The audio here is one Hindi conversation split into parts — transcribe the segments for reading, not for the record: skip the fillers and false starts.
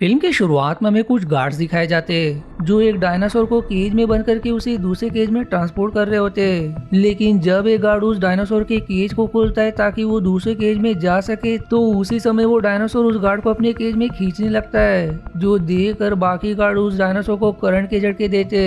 फिल्म की शुरुआत में हमें कुछ गार्ड्स दिखाए जाते जो एक डायनासोर को केज में बंद करके उसे दूसरे केज में ट्रांसपोर्ट कर रहे होते। लेकिन जब एक गार्ड उस डायनासोर के केज को खोलता है ताकि वो दूसरे केज में जा सके तो उसी समय वो डायनासोर उस गार्ड को अपने केज में खींचने लगता है, जो देख कर बाकी गार्ड उस डायनासोर को करंट के झटके देते।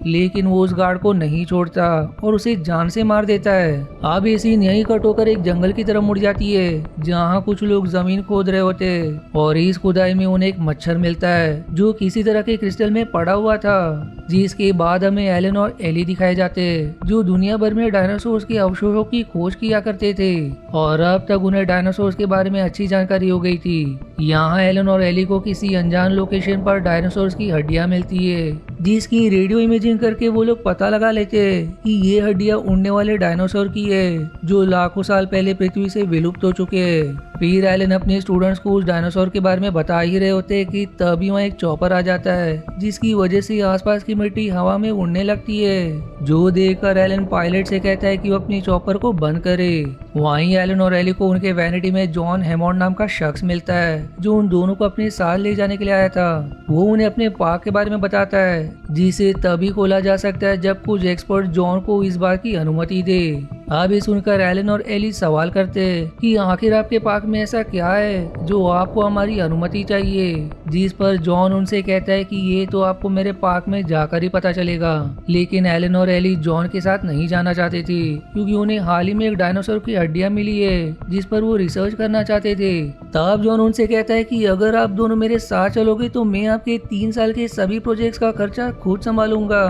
लेकिन वो उस गार्ड को नहीं छोड़ता और उसे जान से मार देता है। अब ये सीन यही कट होकर एक जंगल की तरफ मुड़ जाती है जहाँ कुछ लोग जमीन खोद रहे होते और इस खुदाई में उन्हें एक मच्छर मिलता है जो किसी तरह के क्रिस्टल में पड़ा हुआ था। जिसके बाद हमें एलन और एली दिखाए जाते जो दुनिया भर में डायनासोर्स के अवशेषों की खोज किया करते थे और अब तक उन्हें डायनासोर्स के बारे में अच्छी जानकारी हो गई थी। यहाँ एलन और एली को किसी अनजान लोकेशन पर डायनासोर्स की हड्डियां मिलती है जिसकी रेडियो इमेजिंग करके वो लोग पता लगा लेते कि ये हड्डियां उड़ने वाले डायनासोर की है जो लाखों साल पहले पृथ्वी से विलुप्त हो चुके हैं। फिर एलन अपने स्टूडेंट्स को उस डायनासोर के बारे में बता ही रहे होते कि तभी वहाँ एक चॉपर आ जाता है जिसकी वजह से आसपास की मिट्टी हवा में उड़ने लगती है, जो देखकर एलन पायलट से कहता है कि वो अपनी चॉपर को बंद करे। वहीं एलन और एली को उनके वैनिटी में जॉन हैमॉन्ड नाम का शख्स मिलता है जो उन दोनों को अपने साथ ले जाने के लिए आया था। वो उन्हें अपने पार्क के बारे में बताता है जिसे तभी खोला जा सकता है जब कुछ एक्सपर्ट जॉन को इस बात की अनुमति दे। अब ये सुनकर एलन और एली सवाल करते कि आखिर आपके पार्क में ऐसा क्या है जो आपको हमारी अनुमति चाहिए, जिस पर जॉन उनसे कहता है कि ये तो आपको मेरे पार्क में जाकर ही पता चलेगा। लेकिन एलन और एली जॉन के साथ नहीं जाना चाहते थे क्योंकि उन्हें हाल ही में एक डायनासोर की हड्डियां मिली है जिस पर वो रिसर्च करना चाहते थे। तब जॉन उनसे कहता है कि अगर आप दोनों मेरे साथ चलोगे तो मैं आपके 3 साल के सभी प्रोजेक्ट्स का खर्चा खुद संभालूंगा।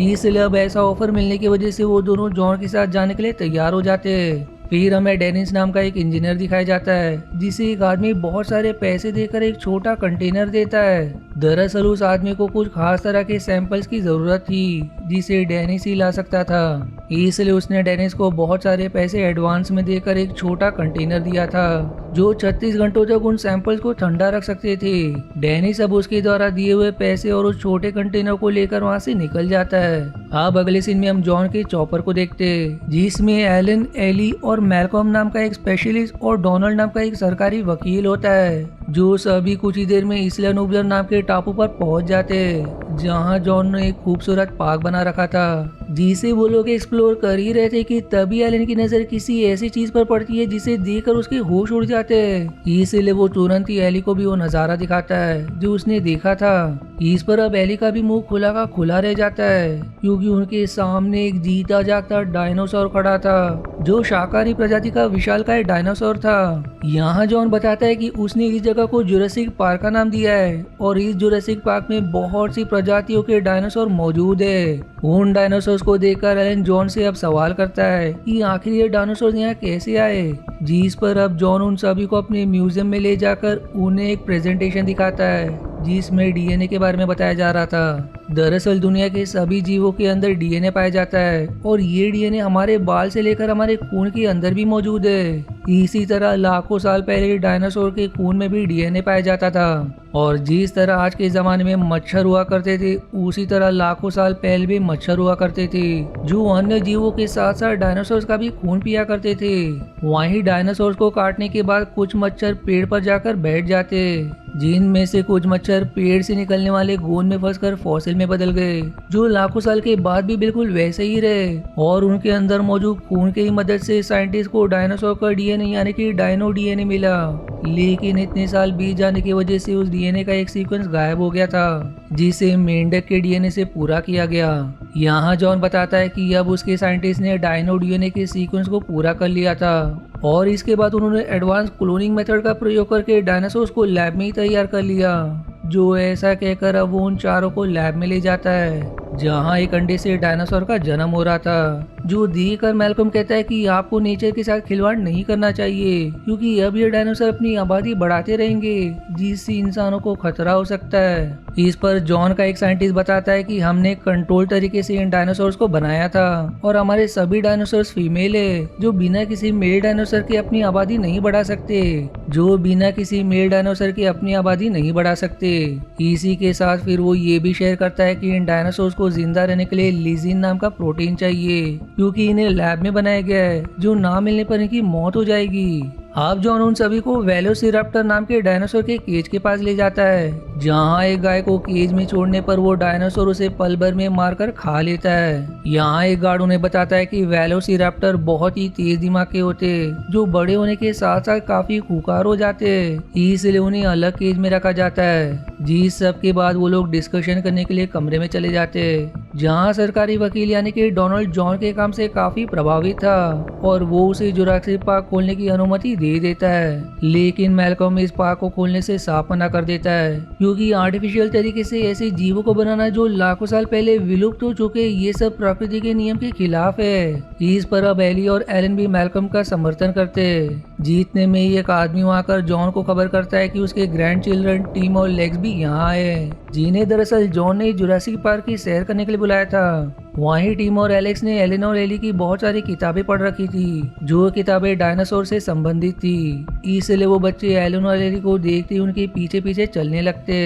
इसलिए अब ऐसा ऑफर मिलने की वजह से वो दोनों जॉन के साथ जाने के लिए तैयार हो जाते हैं। फिर हमें डेनिस नाम का एक इंजीनियर दिखाया जाता है जिसे एक आदमी बहुत सारे पैसे देकर एक छोटा कंटेनर देता है। दरअसल उस आदमी को कुछ खास तरह के सैंपल्स की जरूरत थी जिसे डेनिस ही ला सकता था, इसलिए उसने डेनिस को बहुत सारे पैसे एडवांस में देकर एक छोटा कंटेनर दिया था जो 36 घंटों तक उन सैंपल्स को ठंडा रख सकते थे। डेनिस अब उसके द्वारा दिए हुए पैसे और उस छोटे कंटेनर को लेकर वहाँ से निकल जाता है। अब अगले सीन में हम जॉन के चॉपर को देखते जिसमें एलन, एली और मैलकॉम नाम का एक स्पेशलिस्ट और डोनाल्ड नाम का एक सरकारी वकील होता है जो सभी कुछ ही देर में इसला नुबलर नाम के टापू पर पहुंच जाते जहां जॉन ने एक खूबसूरत पार्क बना रखा था जिसे वो लोग एक्सप्लोर कर ही रहे थे कि तभी एलन की नजर किसी ऐसी चीज पर पड़ती है जिसे देखकर उसके होश उड़ जाते हैं। इसलिए वो तुरंत ही एली को भी वो नजारा दिखाता है जो उसने देखा था। इस पर अब एली का भी मुंह खुला का खुला रह जाता है क्योंकि उनके सामने एक जीता जागता डायनासोर खड़ा था जो शाकाहारी प्रजाति का विशालकाय डायनासोर था। यहाँ जॉन बताता है कि उसने इस जगह को जुरासिक पार्क का नाम दिया है और इस जुरासिक पार्क में बहुत सी प्रजातियों के डायनासोर मौजूद है। उन डायनासोर को देखकर एलन जॉन से अब सवाल करता है कि आखिर ये डायनासोर यहाँ कैसे आए, जिस पर अब जॉन उन सभी को अपने म्यूजियम में ले जाकर उन्हें एक प्रेजेंटेशन दिखाता है जिसमें डीएनए के बारे में बताया जा रहा था। दरअसल दुनिया के सभी जीवों के अंदर डीएनए पाया जाता है और ये डीएनए हमारे बाल से लेकर हमारे खून के अंदर भी मौजूद है। इसी तरह लाखों साल पहले डायनासोर के खून में भी डीएनए पाया जाता था और जिस तरह आज के जमाने में मच्छर हुआ करते थे उसी तरह लाखों साल पहले भी मच्छर हुआ करते थे जो अन्य जीवों के साथ साथ डायनासोर का भी खून पिया करते थे। वहीं डायनासोर को काटने के बाद कुछ मच्छर पेड़ पर जाकर बैठ जाते जिनमें से कुछ मच्छर पेड़ से निकलने वाले गोंद में फंसकर फॉसिल में बदल गए जो लाखों साल के बाद भी बिल्कुल वैसे ही रहे और उनके अंदर मौजूद खून की मदद से साइंटिस्ट को डायनासोर का डीएनए यानी कि डायनो डीएनए मिला। लेकिन इतने साल बीत जाने की वजह से उस डीएनए का एक सीक्वेंस गायब हो गया था जिसे मेंढक के डीएनए से पूरा किया गया। यहाँ जॉन बताता है कि अब उसके साइंटिस्ट ने डायनो डीएनए के सीक्वेंस को पूरा कर लिया था और इसके बाद उन्होंने एडवांस क्लोनिंग मेथड का प्रयोग करके डायनासोर्स को लैब में ही तैयार कर लिया। जो ऐसा कहकर अब वो उन चारों को लैब में ले जाता है जहाँ एक अंडे से डायनासोर का जन्म हो रहा था, जो देखकर मैल्कम कहता है कि आपको नेचर के साथ खिलवाड़ नहीं करना चाहिए क्योंकि अब ये डायनासोर अपनी आबादी बढ़ाते रहेंगे जिससे इंसानों को खतरा हो सकता है। इस पर जॉन का एक साइंटिस्ट बताता है कि हमने कंट्रोल तरीके से इन डायनासोर्स को बनाया था और हमारे सभी डायनासोर्स फीमेल है जो बिना किसी मेल डायनासोर के अपनी आबादी नहीं बढ़ा सकते इसी के साथ फिर वो ये भी शेयर करता है कि इन डायनासोर्स को जिंदा रहने के लिए लिजिन नाम का प्रोटीन चाहिए क्योंकि इन्हें लैब में बनाया गया है जो ना मिलने पर इनकी मौत हो जाएगी। अब जॉन उन सभी को वेलोसिराप्टर नाम के डायनासोर के केज के पास ले जाता है जहाँ एक गाय को केज में छोड़ने पर वो डायनासोर उसे पल भर में मारकर खा लेता है। यहाँ एक गार्ड उन्हें बताता है कि वेलोसिरैप्टर बहुत ही तेज दिमाग के होते, जो बड़े होने के साथ साथ काफी खुखार हो जाते, इसलिए उन्हें अलग केज में रखा जाता है। जिस सब के बाद वो लोग डिस्कशन करने के लिए कमरे में चले जाते, जहाँ सरकारी वकील यानी कि डोनाल्ड जॉन के काम से काफी प्रभावित था और वो उसे जुरासिक पार्क खोलने की अनुमति दे देता है। लेकिन मैल्कम इस पार्क को खोलने से साफ मना कर देता है, क्योंकि आर्टिफिशियल तरीके से ऐसे जीवों को बनाना जो लाखों साल पहले विलुप्त हो चुके, ये सब प्रकृति के नियम के खिलाफ है। इस पर अब एली और एलन भी मैल्कम का समर्थन करते। जीतने में ही एक आदमी वहाँ आकर जॉन को खबर करता है कि उसके ग्रैंड चिल्ड्रन टीम और लेग्स भी यहाँ आए, जिन्हें दरअसल जॉन ने जुरासिक पार्क की सैर करने के लिए बुलाया था। वहीं टीम और एलेक्स ने एलेन और एली की बहुत सारी किताबें पढ़ रखी थी, जो किताबें डायनासोर से संबंधित थी। इसलिए वो बच्चे एलेन और एली को देखते ही उनके पीछे पीछे चलने लगते।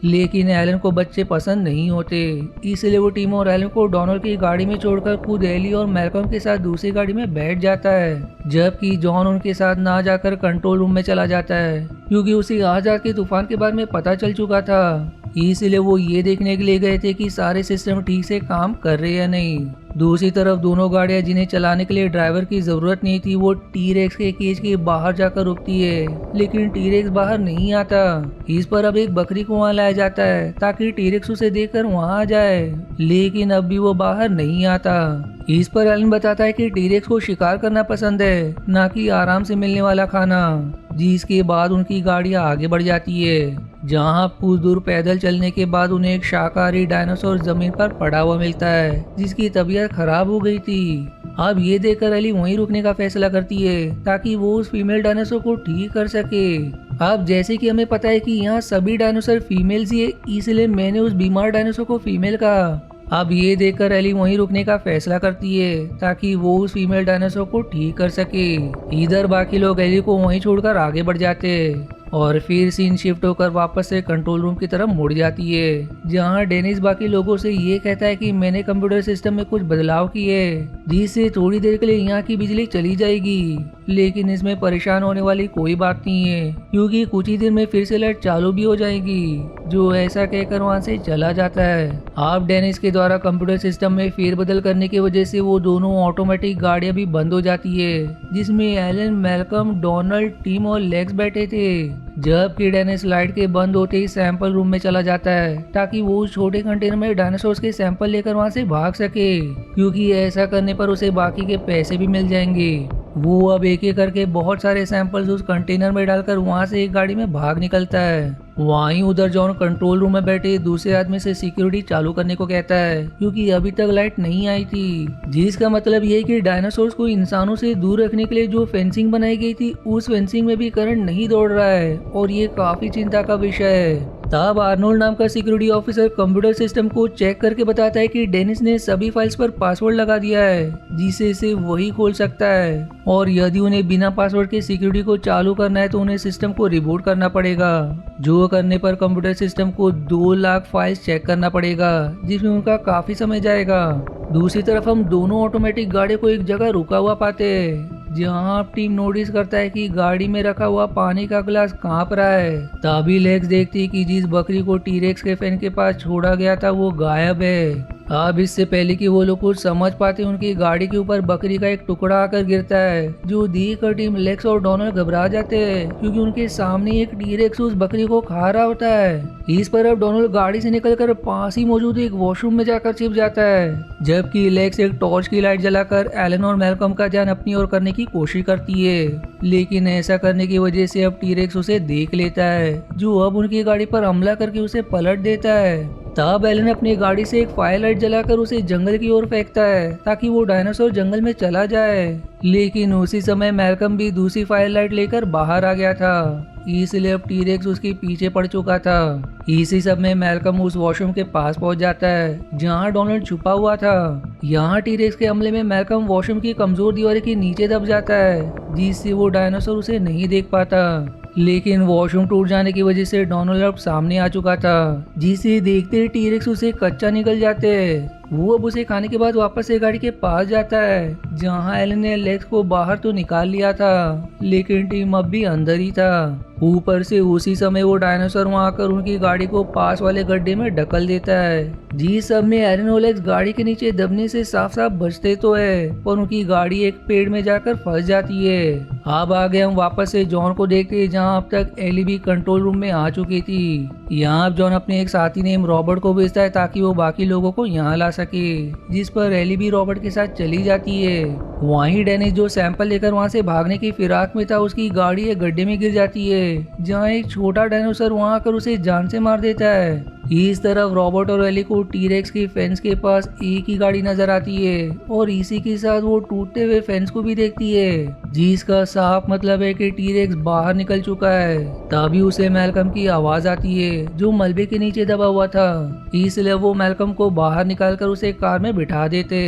लेकिन एलेन को बच्चे पसंद नहीं होते, इसलिए वो टीम और एलेन को डोनाल्ड की गाड़ी में छोड़कर खुद एली और मैल्कम के साथ दूसरी गाड़ी में बैठ जाता है, जबकि जॉन उनके साथ ना जाकर कंट्रोल रूम में चला जाता है, क्योंकि उसे आजाद के तूफान के बारे में पता चल चुका था। इसलिए वो ये देखने के लिए गए थे कि सारे सिस्टम ठीक से काम कर रहे या नहीं। दूसरी तरफ दोनों गाड़ियां जिन्हें चलाने के लिए ड्राइवर की जरूरत नहीं थी, वो टी-रेक्स के केज के बाहर जाकर रुकती है, लेकिन टी-रेक्स बाहर नहीं आता। इस पर अब एक बकरी को वहाँ लाया जाता है ताकि टी-रेक्स उसे देखकर वहाँ आ जाए, लेकिन अब भी वो बाहर नहीं आता। इस पर एलन बताता है कि टी-रेक्स को शिकार करना पसंद है, ना कि आराम से मिलने वाला खाना। जिसके बाद उनकी गाड़ियां आगे बढ़ जाती है, जहां कुछ दूर पैदल चलने के बाद उन्हें एक शाकाहारी डायनासोर जमीन पर पड़ा हुआ मिलता है, जिसकी तबीयत खराब हो गई थी। अब ये देखकर एली वहीं रुकने का फैसला करती है ताकि वो उस फीमेल डायनासोर को ठीक कर सके। अब जैसे कि हमें पता है कि यहाँ सभी डायनासोर फीमेल्स ही है, इसलिए मैंने उस बीमार डायनासोर को फीमेल कहा। अब ये देखकर एली वहीं रुकने का फैसला करती है ताकि वो उस फीमेल डायनासोर को ठीक कर सके। इधर बाकी लोग एली को वहीं छोड़कर आगे बढ़ जाते और फिर सीन शिफ्ट होकर वापस से कंट्रोल रूम की तरफ मुड़ जाती है, जहां डेनिस बाकी लोगों से ये कहता है कि मैंने कंप्यूटर सिस्टम में कुछ बदलाव किए, जिससे थोड़ी देर के लिए यहाँ की बिजली चली जाएगी। लेकिन इसमें परेशान होने वाली कोई बात नहीं है, क्योंकि कुछ ही देर में फिर से लाइट चालू भी हो जाएगी। जो ऐसा कहकर वहाँ से चला जाता है। अब डेनिस के द्वारा कंप्यूटर सिस्टम में फेरबदल करने की वजह से वो दोनों ऑटोमेटिक गाड़ियां भी बंद हो जाती है, जिसमें एलन, मैल्कम, डोनाल्ड, टीम और लेग्स बैठे थे। जबकि डेनिस लाइट के बंद होते ही सैंपल रूम में चला जाता है ताकि वो उस छोटे कंटेनर में डायनासोर्स के सैंपल लेकर वहाँ से भाग सके, क्योंकि ऐसा करने पर उसे बाकी के पैसे भी मिल जाएंगे। वो अब एक एक करके बहुत सारे सैंपल्स उस कंटेनर में डालकर वहाँ से एक गाड़ी में भाग निकलता है। वहीं उधर जॉन कंट्रोल रूम में बैठे दूसरे आदमी से सिक्योरिटी चालू करने को कहता है, क्योंकि अभी तक लाइट नहीं आई थी, जिसका मतलब ये है कि डायनासोर्स को इंसानों से दूर रखने के लिए जो फेंसिंग बनाई गई थी, उस फेंसिंग में भी करंट नहीं दौड़ रहा है और ये काफी चिंता का विषय है। तब आर्नोल्ड नाम का सिक्योरिटी ऑफिसर कंप्यूटर सिस्टम को चेक करके बताता है कि डेनिस ने सभी फाइल्स पर पासवर्ड लगा दिया है, जिससे इसे वही खोल सकता है, और यदि उन्हें बिना पासवर्ड के सिक्योरिटी को चालू करना है तो उन्हें सिस्टम को रिबूट करना पड़ेगा, जो करने पर कंप्यूटर सिस्टम को 2 लाख फाइल्स चेक करना पड़ेगा, जिसमें उनका काफी समय जाएगा। दूसरी तरफ हम दोनों ऑटोमेटिक गाड़ी को एक जगह रुका हुआ पाते हैं, जहां टीम नोटिस करता है कि गाड़ी में रखा हुआ पानी का ग्लास कांप रहा है। तभी लेक्स देखती है कि जिस बकरी को टी-रेक्स के फैन के पास छोड़ा गया था वो गायब है। अब इससे पहले कि वो लोग कुछ समझ पाते उनकी गाड़ी के ऊपर बकरी का एक टुकड़ा आकर गिरता है, जो देखकर टीम लेक्स और डोनाल्ड घबरा जाते हैं, क्योंकि उनके सामने एक टी-रेक्स उस बकरी को खा रहा होता है। इस पर अब डोनाल्ड गाड़ी से निकलकर पास ही मौजूद एक वॉशरूम में जाकर छिप जाता है, जबकि लेक्स एक टॉर्च की लाइट जलाकर एलन और मैल्कम का ध्यान अपनी ओर करने की कोशिश करती है। लेकिन ऐसा करने की वजह से अब टी-रेक्स उसे देख लेता है, जो अब उनकी गाड़ी पर हमला करके उसे पलट देता है। तब एलन अपनी गाड़ी से एक फायर लाइट जलाकर उसे जंगल की ओर फेंकता है ताकि वो डायनासोर जंगल में चला जाए। लेकिन उसी समय मैल्कम भी दूसरी फायर लाइट लेकर बाहर आ गया था, इसलिए अब टी-रेक्स उसके पीछे पड़ चुका था। इसी सब में मैल्कम उस वॉशरूम के पास पहुंच जाता है जहां डोनाल्ड छुपा हुआ था। यहाँ टी-रेक्स के हमले में मैल्कम वॉशरूम की कमजोर दीवार के नीचे दब जाता है, जिससे वो डायनासोर उसे नहीं देख पाता। लेकिन वॉशरूम टूट जाने की वजह से डोनाल्ड अब सामने आ चुका था, जिसे देखते ही टी-रेक्स उसे कच्चा निकल जाते हैं। वो अब उसे खाने के बाद वापस से गाड़ी के पास जाता है जहाँ एलन ने लेक्स को बाहर तो निकाल लिया था लेकिन टिम अब भी अंदर ही था। ऊपर से उसी समय वो डायनासोर वहां आकर उनकी गाड़ी को पास वाले गड्ढे में ढकल देता है। जिस सब में एलन और लेक्स गाड़ी के नीचे दबने से साफ साफ बचते तो है पर उनकी गाड़ी एक पेड़ में जाकर फंस जाती है। अब आगे हम वापस से जॉन को देखते हैं जहाँ अब तक एली भी कंट्रोल रूम में आ चुकी थी। यहाँ अब जॉन अपने एक साथी नेम रॉबर्ट को भेजता है ताकि वो बाकी लोगों को यहाँ ला सके, जिस पर एली भी रॉबर्ट के साथ चली जाती है। वहीं डेनिस जो सैंपल लेकर वहां से भागने की फिराक में था उसकी गाड़ी एक गड्ढे में गिर जाती है जहाँ एक छोटा डायनासोर वहां आकर उसे जान से मार देता है। इस तरफ रॉबर्ट और एली को टीरेक्स की फेंस के पास एक ही गाड़ी नजर आती है और इसी के साथ वो टूटते हुए फेंस को भी देखती है, जिसका साफ मतलब है कि टीरेक्स बाहर निकल चुका है। तभी उसे मैल्कम की आवाज आती है जो मलबे के नीचे दबा हुआ था, इसलिए वो मैल्कम को बाहर निकालकर उसे कार में बिठा देते।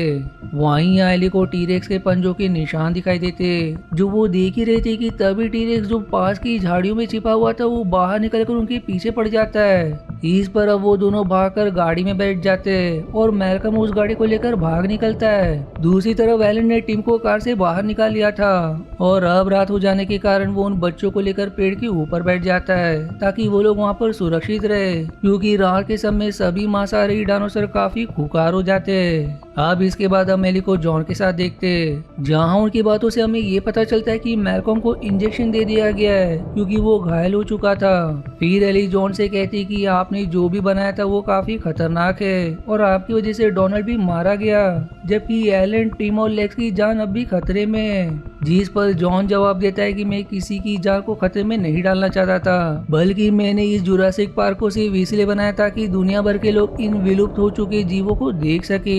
वहीं एली को टीरेक्स के पंजों के निशान दिखाई देते जो वो देख ही रहे थे कि तभी टीरेक्स जो पास की झाड़ियों में छिपा हुआ था वो बाहर निकलकर उनके पीछे पड़ जाता है। इस पर अब वो दोनों भागकर गाड़ी में बैठ जाते हैं और मैल्कम उस गाड़ी को लेकर भाग निकलता है। दूसरी तरफ एलन ने टिम को कार से बाहर निकाल लिया था और अब रात हो जाने के कारण वो उन बच्चों को लेकर पेड़ के ऊपर बैठ जाता है ताकि वो लोग वहाँ पर सुरक्षित रहे, क्योंकि रात के समय सभी मांसाहारी डायनासोर काफी खुकार हो जाते हैं। अब इसके बाद हम एली को जॉन के साथ देखते जहाँ उनकी बातों से हमें ये पता चलता है कि मैल्कम को इंजेक्शन दे दिया गया है क्योंकि वो घायल हो चुका था। फिर एली जॉन से कहती कि आपने जो भी बनाया था वो काफी खतरनाक है और आपकी वजह से डोनाल्ड भी मारा गया, जबकि एलन, टिम और लेक्स की जान अब भी खतरे में है। जिस पर जॉन जवाब देता है कि मैं किसी की जान को खतरे में नहीं डालना चाहता था, बल्कि मैंने इस जुरासिक पार्क को सिर्फ इसलिए बनाया था कि दुनिया भर के लोग इन विलुप्त हो चुके जीवों को देख सके।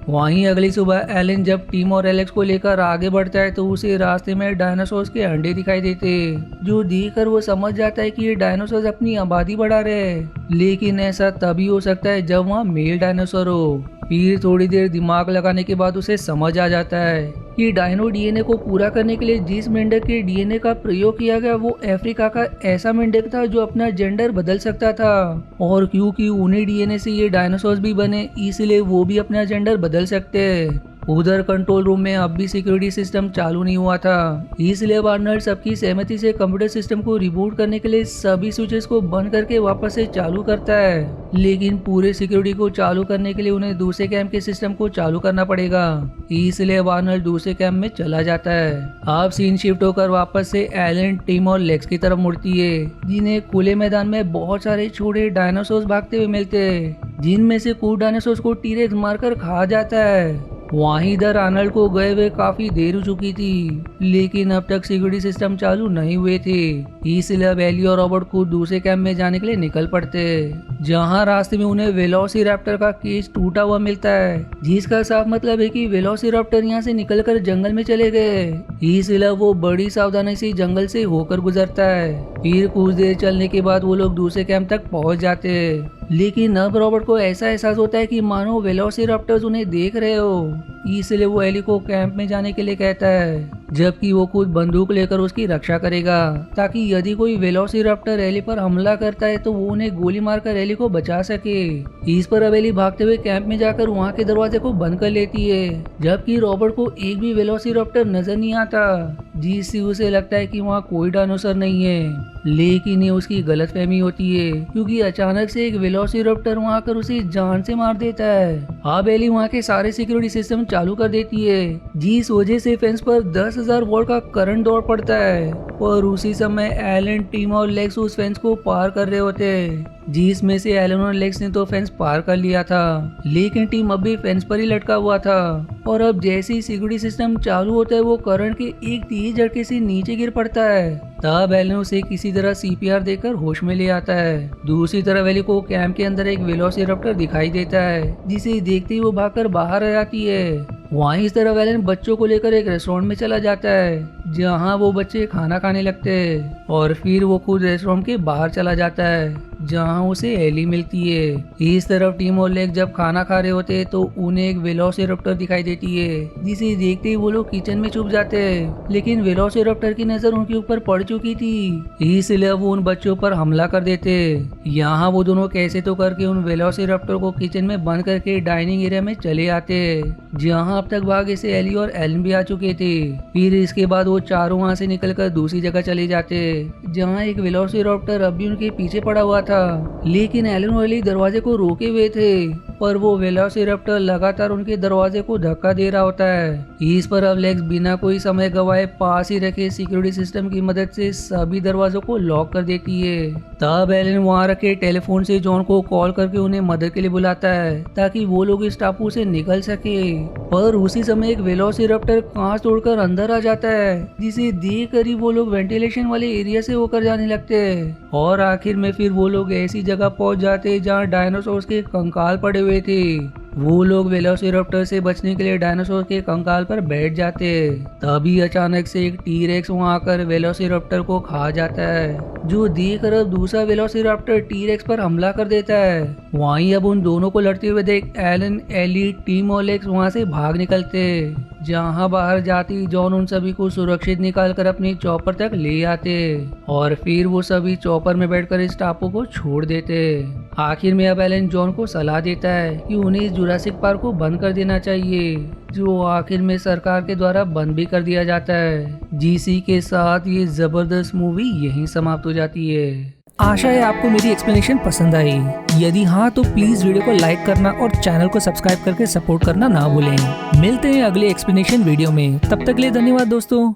वहीं अगली सुबह एलन जब टिम और एलेक्स को लेकर आगे बढ़ता है तो उसे रास्ते में डायनासोर्स के अंडे दिखाई देते जो देखकर वो समझ जाता है कि ये डायनासोर्स अपनी आबादी बढ़ा रहे हैं, लेकिन ऐसा तभी हो सकता है जब वहाँ मेल डायनासोर हो। फिर थोड़ी देर दिमाग लगाने के बाद उसे समझ आ जाता है कि डायनो डीएनए को पूरा करने के लिए जिस मेंढक के डीएनए का प्रयोग किया गया वो अफ्रीका का ऐसा मेंढक था जो अपना जेंडर बदल सकता था, और क्योंकि उन्हीं डीएनए से ये डायनासोर्स भी बने इसलिए वो भी अपना जेंडर बदल सकते हैं। उधर कंट्रोल रूम में अब भी सिक्योरिटी सिस्टम चालू नहीं हुआ था, इसलिए आर्नल्ड सबकी सहमति से कंप्यूटर सिस्टम को रिबूट करने के लिए सभी स्विचेस को बंद करके वापस से चालू करता है। लेकिन पूरे सिक्योरिटी को चालू करने के लिए उन्हें दूसरे कैंप के सिस्टम को चालू करना पड़ेगा, इसलिए आर्नल्ड दूसरे कैंप में चला जाता है। अब सीन शिफ्ट होकर वापस से एलन, टिम और लेक्स की तरफ मुड़ती है, जिन्हें खुले मैदान में बहुत सारे छोटे डायनासोर्स भागते हुए मिलते हैं, जिनमें से कुछ डायनासोर्स को टीरेक्स मारकर खा जाता है। वहीं इधर आर्नल्ड को गए हुए काफी देर हो चुकी थी, लेकिन अब तक सिक्योरिटी सिस्टम चालू नहीं हुए थे, इसलिए अब एली और रॉबर्ट खुद दूसरे कैंप में जाने के लिए निकल पड़ते, जहां रास्ते में उन्हें वेलोसिरैप्टर का केज टूटा हुआ मिलता है, जिसका साफ मतलब है कि वेलोसिरैप्टर यहाँ से निकलकर जंगल में चले गए, इसलिए वो बड़ी सावधानी से जंगल से होकर गुजरता है। फिर कुछ देर चलने के बाद वो लोग दूसरे कैंप तक पहुंच जाते हैं, लेकिन अब रॉबर्ट को ऐसा एहसास होता है कि मानो वेलोसिरैप्टर्स उन्हें देख रहे हो, इसलिए वो एली को कैंप में जाने के लिए कहता है, जबकि वो खुद बंदूक लेकर उसकी रक्षा करेगा ताकि यदि कोई वेलोसिरैप्टर एली पर हमला करता है तो वो उन्हें गोली मारकर एली को बचा सके। इस पर अब एली भागते हुए कैंप में जाकर वहाँ के दरवाजे को बंद कर लेती है, जबकि रॉबर्ट को एक भी वेलोसिरैप्टर नजर नहीं आता, जिससे उसे लगता है कि वहाँ कोई डायनासोर नहीं है। लेकिन ये उसकी गलतफहमी होती है, क्योंकि अचानक से एक वेलोसिरैप्टर वहाँ आकर उसे जान से मार देता है। अब एली वहाँ के सारे सिक्योरिटी सिस्टम चालू कर देती है, जिस वजह से फेंस पर 10,000 वोल्ट का करंट दौड़ पड़ता है, और उसी समय एलन, टिम और लेक्स उस फेंस को पार कर रहे होते हैं, जिसमें से एलन और लेक्स ने तो फेंस पार कर लिया था, लेकिन टिम अब भी फेंस पर ही लटका हुआ था। और अब जैसे ही सिक्योरिटी सिस्टम चालू होता है वो करंट के एक तेज झटके से नीचे गिर पड़ता है। तब एलन उसे किसी तरह सीपीआर देकर होश में ले आता है। दूसरी तरफ एली को कैंप के अंदर एक वेलोसिरैप्टर दिखाई देता है, जिसे देखते ही वो भागकर बाहर आ जाती है। वहीं इस तरफ एलन बच्चों को लेकर एक रेस्टोरेंट में चला जाता है, जहां वो बच्चे खाना खाने लगते हैं, और फिर वो खुद रेस्टोरेंट के बाहर चला जाता है, जहाँ उसे एली मिलती है। इस तरफ टीम और लेग जब खाना खा रहे होते तो उन्हें एक वेलोसिरैप्टर दिखाई देती है, जिसे देखते ही वो लोग किचन में छुप जाते हैं। लेकिन वेलोसिरैप्टर की नजर उनके ऊपर पड़ चुकी थी, इसलिए वो उन बच्चों पर हमला कर देते। यहाँ वो दोनों कैसे तो करके उन वेलोसिरैप्टर को किचन में बंद करके डाइनिंग एरिया में चले आते, जहाँ अब तक भागे से एली और एलन भी आ चुके थे। फिर इसके बाद वो चारों वहाँ से निकलकर दूसरी जगह चले जाते, जहाँ एक वेलोसिरैप्टर अब भी उनके पीछे पड़ा हुआ था। लेकिन एलन और एली दरवाजे को रोके हुए थे, पर वो वेलोसिरैप्टर लगातार उनके दरवाजे को धक्का दे रहा होता है। इस पर अब लेग्स बिना कोई समय गवाए पास ही रखे सिक्योरिटी सिस्टम की मदद से सभी दरवाजों को लॉक कर देती है। तब एलन वहाँ रखे टेलीफोन से जॉन को कॉल करके उन्हें मदद के लिए बुलाता है, ताकि वो लोग इस टापू से निकल सके। पर उसी समय एक वेलोसिरैप्टर कांच तोड़कर अंदर आ जाता है, जिसे देख कर ही वो लोग वेंटिलेशन वाले एरिया से होकर जाने लगते हैं। और आखिर में फिर वो लोग ऐसी जगह पहुंच जाते जहाँ डायनासोर के कंकाल पड़े हुए थे। वो लोग वेलोसिरैप्टर से बचने के लिए डायनासोर के कंकाल पर बैठ जाते। तभी अचानक से एक टीरेक्स वहां आकर वेलोसिरैप्टर को खा जाता है, जो देखकर अब दूसरा वेलोसिरैप्टर टीरेक्स पर हमला कर देता है। वहीं अब उन दोनों को लड़ते हुए देख एलन, एली, टीम और लेग्स वहां से भाग निकलते, जहां बाहर जाती जॉन उन सभी को सुरक्षित निकालकर अपनी चॉपर तक ले आते और फिर वो सभी चॉपर में बैठकर इस टापू को छोड़ देते। आखिर में अब एलन जॉन को सलाह देता है कि उन्हें इस जुरासिक पार्क को बंद कर देना चाहिए, जो आखिर में सरकार के द्वारा बंद भी कर दिया जाता है। जिसी के साथ ये जबरदस्त मूवी यहीं समाप्त हो जाती है। आशा है आपको मेरी एक्सप्लेनेशन पसंद आई। यदि हाँ तो प्लीज वीडियो को लाइक करना और चैनल को सब्सक्राइब करके सपोर्ट करना ना भूलें। मिलते हैं अगले एक्सप्लेनेशन वीडियो में, तब तक के लिए धन्यवाद दोस्तों।